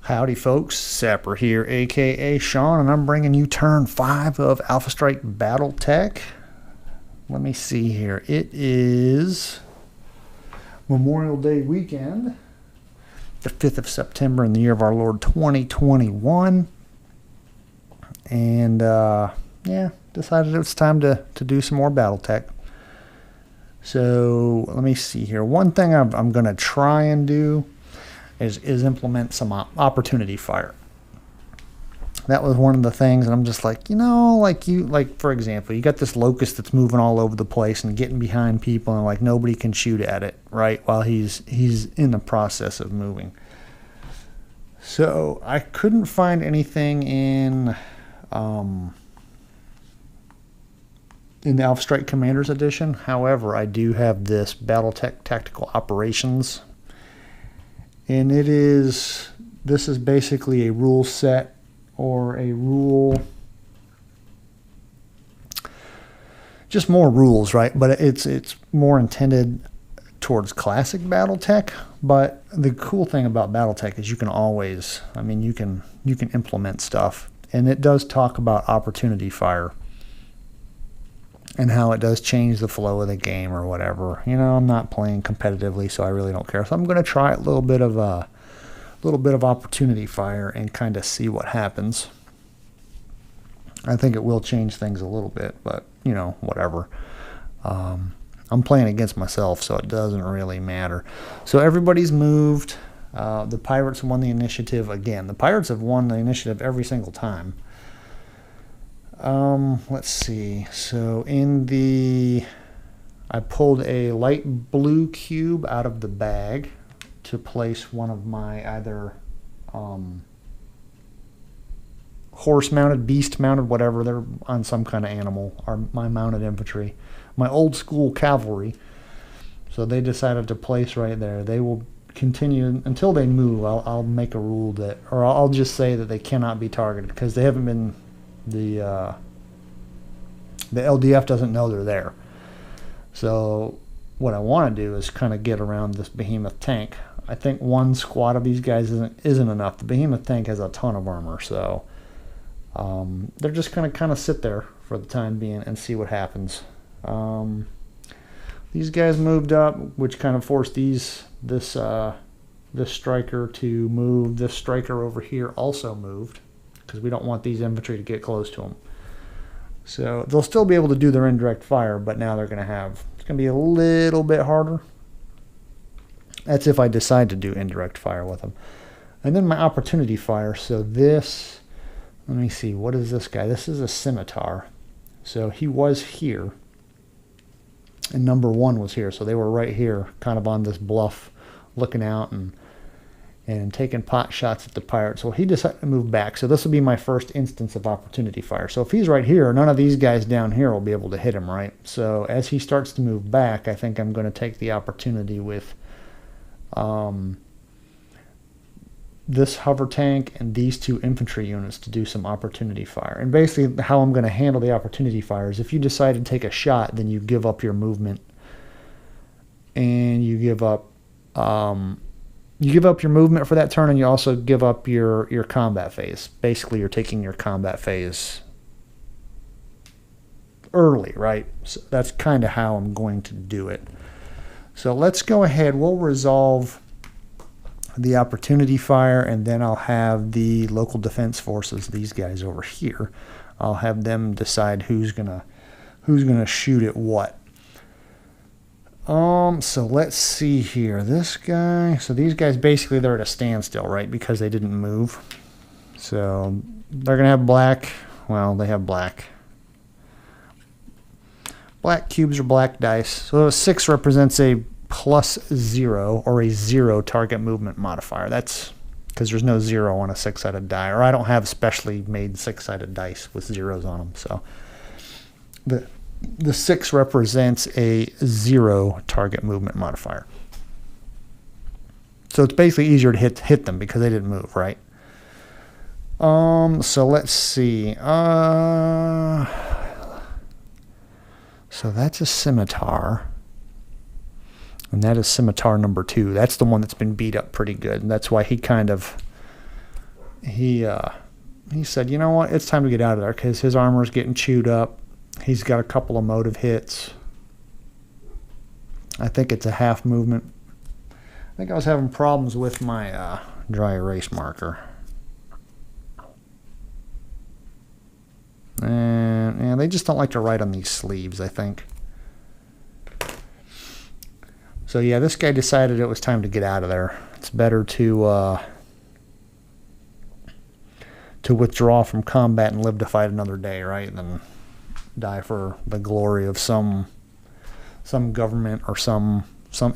Howdy folks, Sapper here, aka Sean, and I'm bringing you turn 5 of Alpha Strike Battletech. Let me see here. It is Memorial Day weekend, the 5th of September in the year of our Lord 2021. And decided it was time to do some more Battletech. So let me see here. One thing I'm going to try and do is implement some opportunity fire. That was one of the things, and I'm just like, for example, you got this locust that's moving all over the place and getting behind people, and like nobody can shoot at it, right? While he's in the process of moving. So I couldn't find anything in the Alpha Strike Commanders Edition. However, I do have this Battletech Tactical Operations. And this is basically a rule set or a rule, just more rules, right? But it's more intended towards classic Battletech. But the cool thing about Battletech is you can always, you can implement stuff. And it does talk about opportunity fire and how it does change the flow of the game or whatever. I'm not playing competitively, so I really don't care. So I'm going to try a little bit of opportunity fire and kind of see what happens. I think it will change things a little bit, but whatever. I'm playing against myself, so it doesn't really matter. So everybody's moved. The Pirates won the initiative again. The Pirates have won the initiative every single time. Let's see. So I pulled a light blue cube out of the bag to place one of my either horse-mounted, beast-mounted, whatever. They're on some kind of animal, or my mounted infantry. My old-school cavalry. So they decided to place right there. They will continue until they move. I'll make a rule that, or I'll just say that they cannot be targeted because they haven't been. The LDF doesn't know they're there. So what I want to do is kind of get around this behemoth tank. I think one squad of these guys isn't enough. The behemoth tank has a ton of armor, so they're just going to kind of sit there for the time being and see what happens. These guys moved up, which kind of forced this striker to move. This striker over here also moved, because we don't want these infantry to get close to them. So they'll still be able to do their indirect fire, but now it's going to be a little bit harder. That's if I decide to do indirect fire with them. And then my opportunity fire. So this, let me see, what is this guy? This is a scimitar. So he was here, and number 1 was here. So they were right here, kind of on this bluff, looking out and taking pot shots at the Pirates. Well, he decided to move back. So this will be my first instance of opportunity fire. So if he's right here, none of these guys down here will be able to hit him, right? So as he starts to move back, I think I'm going to take the opportunity with this hover tank and these 2 infantry units to do some opportunity fire. And basically how I'm going to handle the opportunity fire is if you decide to take a shot, then you give up your movement. And you give up your movement for that turn, and you also give up your combat phase. Basically, you're taking your combat phase early, right? So that's kind of how I'm going to do it. So let's go ahead. We'll resolve the opportunity fire, and then I'll have the local defense forces, these guys over here. I'll have them decide who's gonna shoot at what. So let's see here. This guy, so these guys basically they're at a standstill, right? Because they didn't move. So they're gonna have black. Well, they have black. Black cubes or black dice. So a 6 represents a +0 or a 0 target movement modifier. That's because there's no 0 on a 6-sided die, or I don't have specially made 6-sided dice with 0s on them. So the 6 represents a 0 target movement modifier. So it's basically easier to hit them because they didn't move, right? So let's see. So that's a scimitar. And that is scimitar number 2. That's the one that's been beat up pretty good. And that's why he kind of he said, you know what, it's time to get out of there because his armor is getting chewed up. He's got a couple of motive hits. I think it's a half movement. I think I was having problems with my dry erase marker. And they just don't like to write on these sleeves, I think. So yeah, this guy decided it was time to get out of there. It's better to withdraw from combat and live to fight another day, right? Than die for the glory of some government or some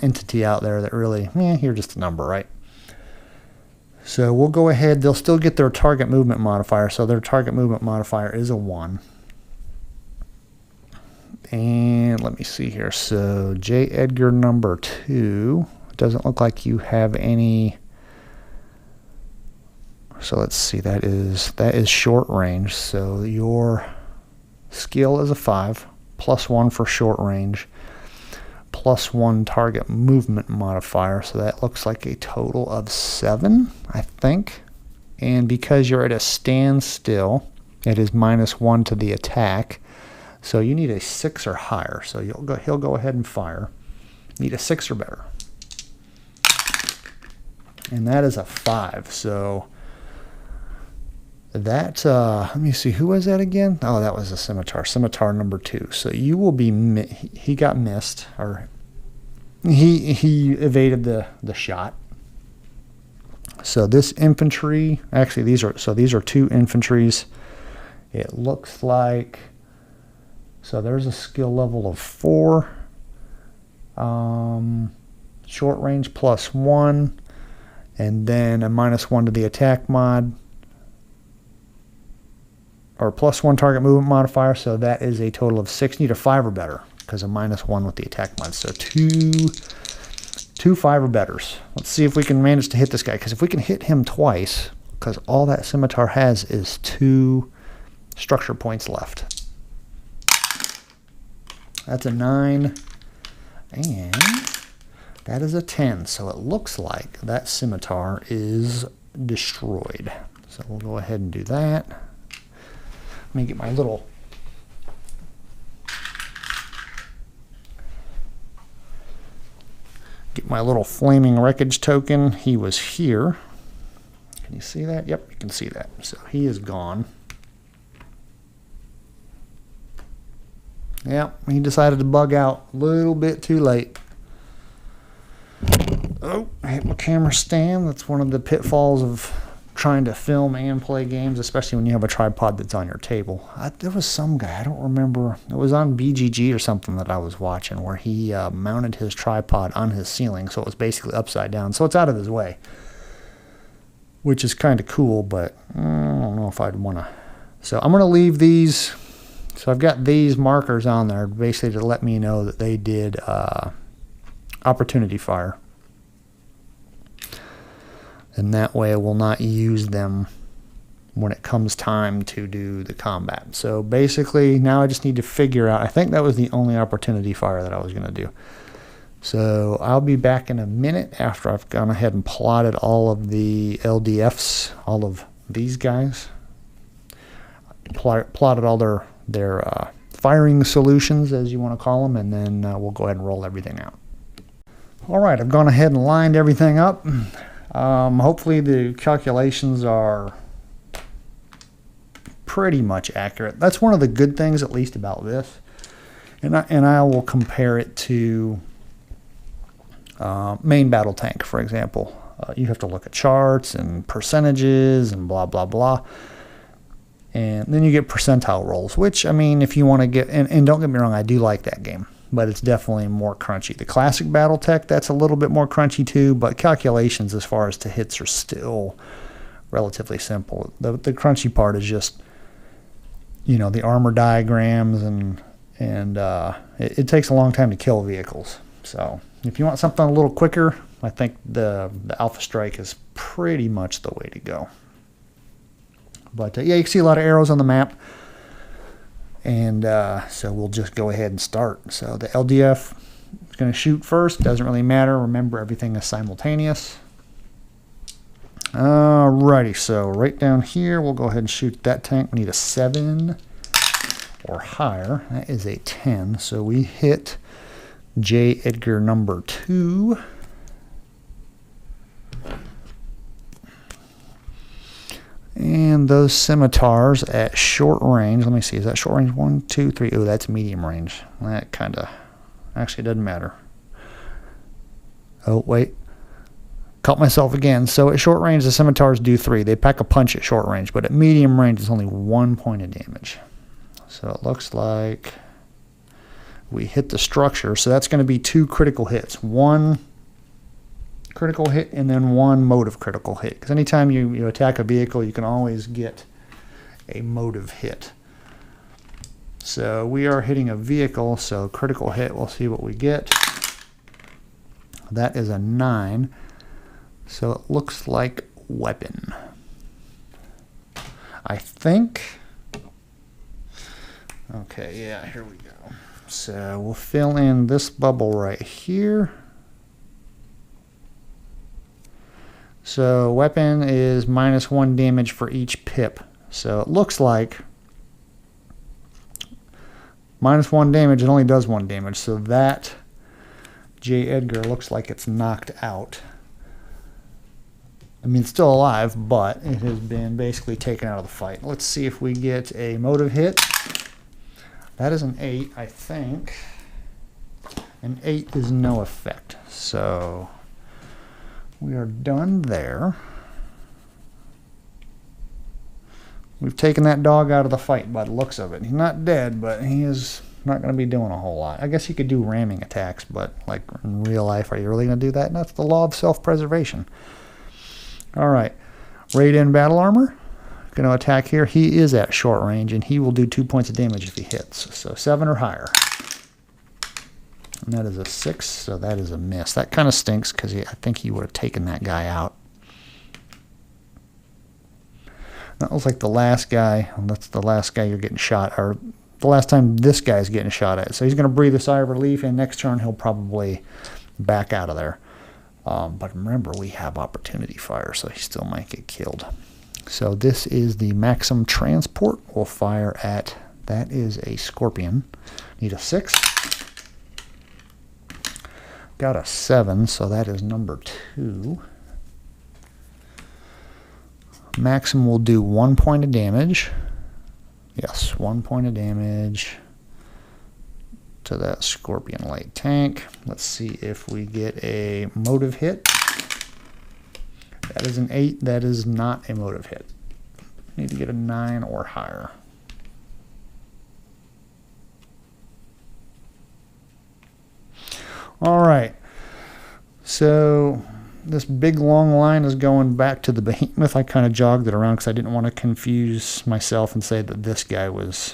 entity out there that really, you're just a number, right? So we'll go ahead. They'll still get their target movement modifier. So their target movement modifier is a 1. And let me see here. So J. Edgar number 2. Doesn't look like you have any. So let's see. That is short range. So your skill is a 5. +1 for short range. +1 target movement modifier, so that looks like a total of 7, I think. And because you're at a standstill, it is -1 to the attack. So you need a 6 or higher. So he'll go ahead and fire. Need a 6 or better. And that is a 5. So that, let me see, who was that again? Oh, that was a scimitar. Scimitar number 2. So you will be, he got missed, or he evaded the shot. So this infantry, actually these are 2 infantries. It looks like, so there's a skill level of 4. Short range +1, and then a -1 to the attack mod. Or +1 target movement modifier, so that is a total of 6. Need a 5 or better, because of -1 with the attack mod. So two 5 or betters. Let's see if we can manage to hit this guy, because if we can hit him twice, because all that scimitar has is 2 structure points left. That's a 9, and that is a 10. So it looks like that scimitar is destroyed. So we'll go ahead and do that. Let me get my little flaming wreckage token. He was here. Can you see that? Yep, you can see that. So he is gone. Yep, he decided to bug out a little bit too late. Oh, I hit my camera stand. That's one of the pitfalls of trying to film and play games, especially when you have a tripod that's on your table. There was some guy, I don't remember, it was on BGG or something that I was watching, where he mounted his tripod on his ceiling, so it was basically upside down, so it's out of his way, which is kind of cool, but I don't know if I'd want to. So I'm going to leave these. So I've got these markers on there basically to let me know that they did opportunity fire. And that way I will not use them when it comes time to do the combat. So basically now I just need to figure out, I think that was the only opportunity fire that I was going to do. So I'll be back in a minute after I've gone ahead and plotted all of the LDFs, all of these guys. Plotted all their firing solutions, as you want to call them, and then we'll go ahead and roll everything out. All right, I've gone ahead and lined everything up. Hopefully the calculations are pretty much accurate. That's one of the good things, at least, about this. And I will compare it to main battle tank, for example. You have to look at charts and percentages and blah, blah, blah. And then you get percentile rolls, which, I mean, if you want to get, and don't get me wrong, I do like that game, but it's definitely more crunchy. The classic Battletech, that's a little bit more crunchy too, but calculations as far as to hits are still relatively simple. The crunchy part is just, you know, the armor diagrams, and it takes a long time to kill vehicles. So if you want something a little quicker, I think the Alpha Strike is pretty much the way to go. But yeah, you can see a lot of arrows on the map. And so we'll just go ahead and start. So the LDF is going to shoot first. Doesn't really matter. Remember, everything is simultaneous. Alrighty, so right down here, we'll go ahead and shoot that tank. We need a 7 or higher. That is a 10. So we hit J. Edgar number 2. And those scimitars at short range, let me see, is that short range? 1, 2, 3. Oh, that's medium range. That kind of, actually doesn't matter. Oh, wait. Caught myself again. So at short range, the scimitars do 3. They pack a punch at short range, but at medium range, it's only 1 point of damage. So it looks like we hit the structure. So that's going to be 2 critical hits. 1 critical hit and then 1 motive critical hit. Because anytime you attack a vehicle, you can always get a motive hit. So we are hitting a vehicle, so critical hit, we'll see what we get. That is a 9. So it looks like weapon. I think. Okay, yeah, here we go. So we'll fill in this bubble right here. So weapon is -1 damage for each pip. So it looks like -1 damage, it only does 1 damage. So that J. Edgar looks like it's knocked out. I mean, it's still alive, but it has been basically taken out of the fight. Let's see if we get a motive hit. That is an 8, I think. An 8 is no effect. So we are done there. We've taken that dog out of the fight by the looks of it. He's not dead, but he is not going to be doing a whole lot. I guess he could do ramming attacks, but like in real life, are you really going to do that? And that's the law of self-preservation. All right. Raid-in battle armor. Going to attack here. He is at short range, and he will do 2 points of damage if he hits. So 7 or higher. And that is a 6, so that is a miss. That kind of stinks because I think he would have taken that guy out. That was like the last guy. That's the last guy you're getting shot, or the last time this guy's getting shot at. So he's going to breathe a sigh of relief, and next turn he'll probably back out of there. But remember, we have opportunity fire, so he still might get killed. So this is the Maxim Transport. We'll fire at, that is a Scorpion. Need a 6. Got a 7, so that is number 2. Maxim will do 1 point of damage. Yes, 1 point of damage to that Scorpion light tank. Let's see if we get a motive hit. That is an 8. That is not a motive hit. Need to get a 9 or higher. All right. So this big long line is going back to the behemoth. I kind of jogged it around because I didn't want to confuse myself and say that this guy was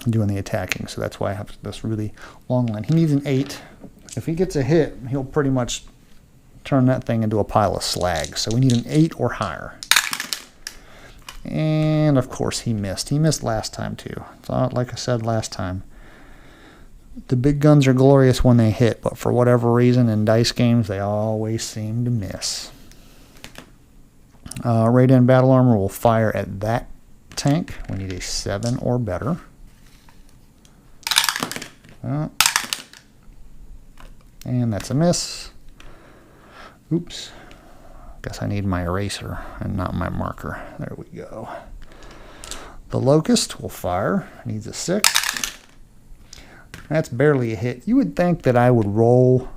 doing the attacking. So that's why I have this really long line. He needs an 8. If he gets a hit, he'll pretty much turn that thing into a pile of slag. So we need an 8 or higher. And of course he missed. He missed last time too. So like I said last time, the big guns are glorious when they hit, but for whatever reason in dice games, they always seem to miss. Raid-in battle armor will fire at that tank. We need a 7 or better. And that's a miss. Oops. Guess I need my eraser and not my marker. There we go. The Locust will fire. Needs a 6. That's barely a hit. You would think that I would roll,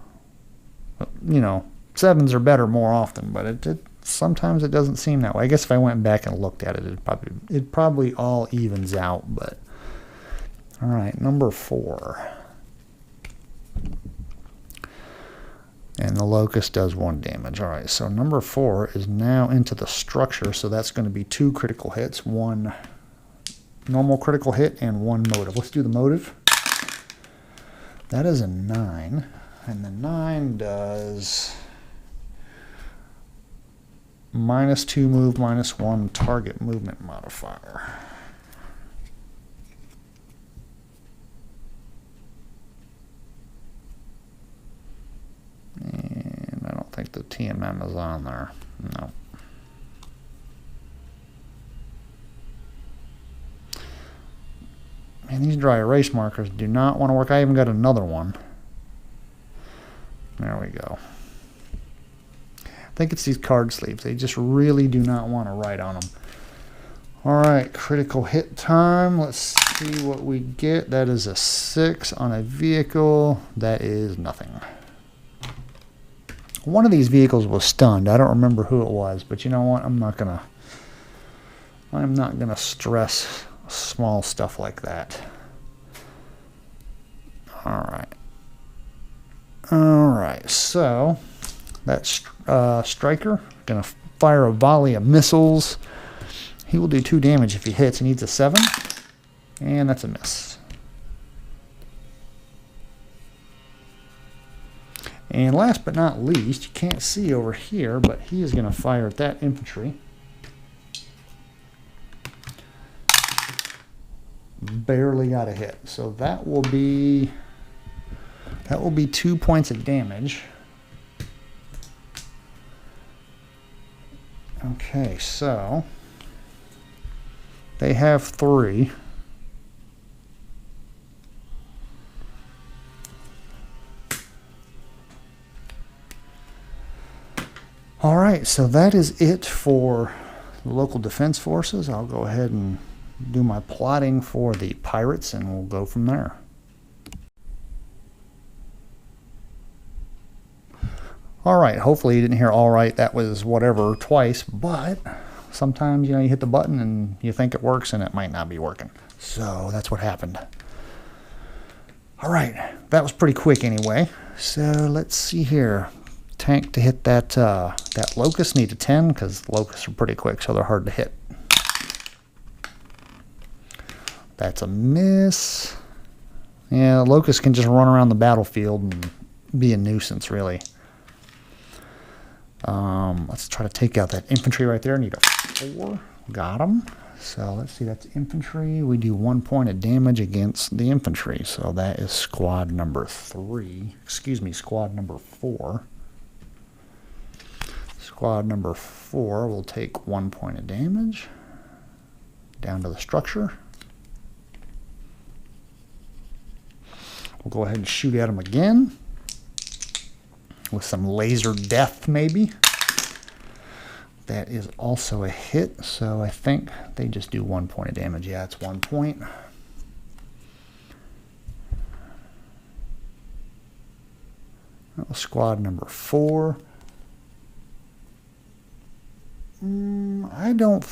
you know, 7s or better more often, but sometimes it doesn't seem that way. I guess if I went back and looked at it, it probably all evens out. But all right, number 4. And the Locust does 1 damage. All right, so number 4 is now into the structure, so that's going to be 2 critical hits, 1 normal critical hit, and 1 motive. Let's do the motive. That is a 9, and the 9 does -2 move, -1 target movement modifier. And I don't think the TMM is on there. No. And these dry erase markers do not want to work. I even got another one. There we go. I think it's these card sleeves. They just really do not want to write on them. All right, critical hit time. Let's see what we get. That is a 6 on a vehicle. That is nothing. One of these vehicles was stunned. I don't remember who it was, but you know what? I'm not gonna stress small stuff like that. All right, so that striker gonna fire a volley of missiles. He will do 2 damage if he hits. He needs a 7, and that's a miss. And last but not least, you can't see over here, but he is going to fire at that infantry. Barely got a hit. So that will be 2 points of damage. Okay, so they have 3. All right, so that is it for the local defense forces. I'll go ahead and do my plotting for the pirates, and we'll go from there. All right, hopefully you didn't hear all right. That was whatever twice, but sometimes, you know, you hit the button and you think it works and it might not be working. So that's what happened. All right, that was pretty quick anyway. So let's see here. Tank to hit that that locust need a 10 because locusts are pretty quick, so they're hard to hit. That's a miss. Yeah, locust can just run around the battlefield and be a nuisance, really. Let's try to take out that infantry right there. Need a 4. Got him. So let's see, that's infantry. We do 1 point of damage against the infantry. So that is squad number 3. Excuse me, squad number 4. Squad number 4 will take 1 point of damage. Down to the structure. We'll go ahead and shoot at them again. With some laser death, maybe. That is also a hit, so I think they just do 1 point of damage. Yeah, it's 1 point. That was squad number 4. I don't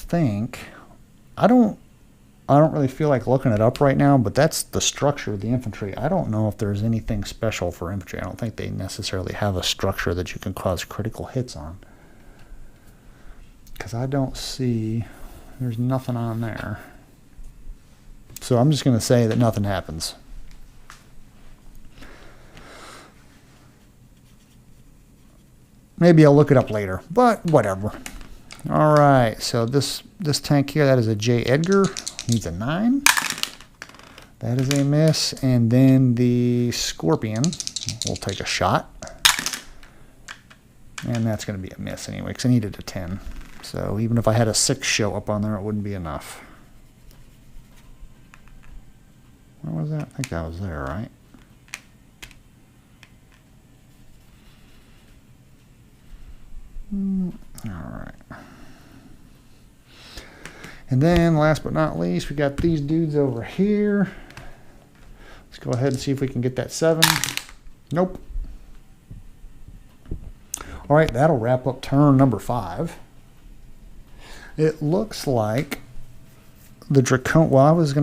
really feel like looking it up right now, but that's the structure of the infantry. I don't know if there's anything special for infantry. I don't think they necessarily have a structure that you can cause critical hits on. Because I don't see, there's nothing on there. So I'm just going to say that nothing happens. Maybe I'll look it up later, but whatever. All right, so this tank here, that is a J. Edgar, needs a 9. That is a miss. And then the Scorpion will take a shot. And that's going to be a miss anyway, because I needed a 10. So even if I had a 6 show up on there, it wouldn't be enough. Where was that? I think that was there, right? All right. And then last but not least, we got these dudes over here. Let's go ahead and see if we can get that 7. Nope. All right, that'll wrap up turn number 5. It looks like the I was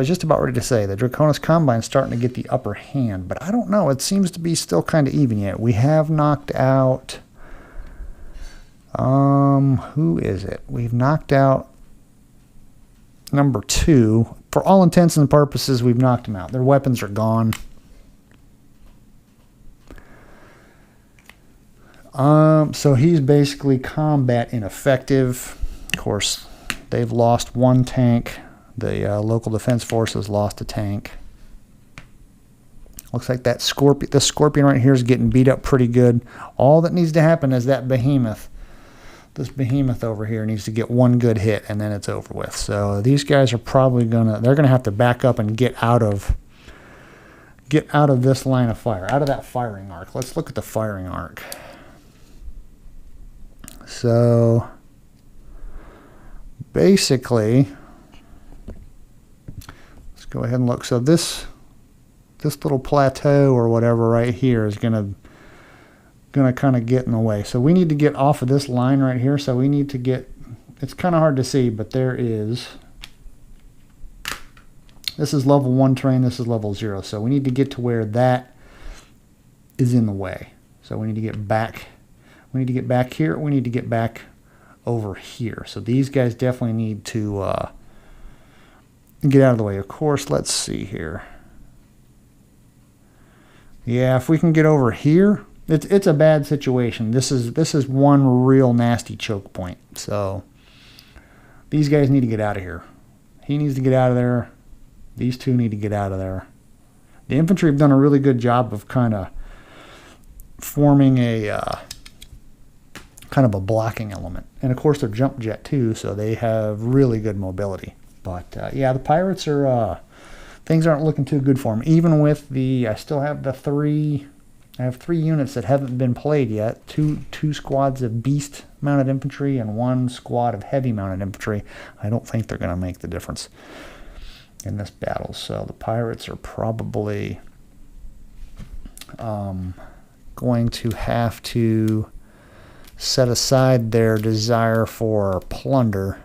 just about ready to say the Draconis Combine's starting to get the upper hand, but I don't know. It seems to be still kind of even yet. We have knocked out, who is it? We've knocked out number 2. For all intents and purposes, we've knocked him out. Their weapons are gone. So he's basically combat ineffective. Of course, they've lost 1 tank. The local defense forces lost a tank. Looks like that Scorpion right here is getting beat up pretty good. All that needs to happen is that behemoth, this behemoth over here needs to get one good hit, and then it's over with. So these guys are probably they're gonna have to back up and get out of this line of fire, out of that firing arc. Let's look at the firing arc. So basically, let's go ahead and look. So this little plateau or whatever right here is gonna kind of get in the way. So we need to get off of this line right here. So we need to get, it's kind of hard to see, but this is level 1 terrain, this is level 0. So we need to get to where that is in the way. So we need to get back. We need to get back here. We need to get back over here. So these guys definitely need to get out of the way. Of course, let's see here. Yeah, if we can get over here, it's a bad situation. This is one real nasty choke point. So these guys need to get out of here. He needs to get out of there. These two need to get out of there. The infantry have done a really good job of kind of forming a kind of a blocking element. And of course they're jump jet too, so they have really good mobility. But yeah, the pirates are things aren't looking too good for them. Even with I still have I have 3 units that haven't been played yet. Two squads of beast mounted infantry and 1 squad of heavy mounted infantry. I don't think they're going to make the difference in this battle. So the pirates are probably going to have to set aside their desire for plunder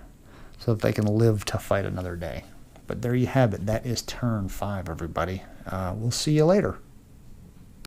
so that they can live to fight another day. But there you have it. That is turn 5, everybody. We'll see you later.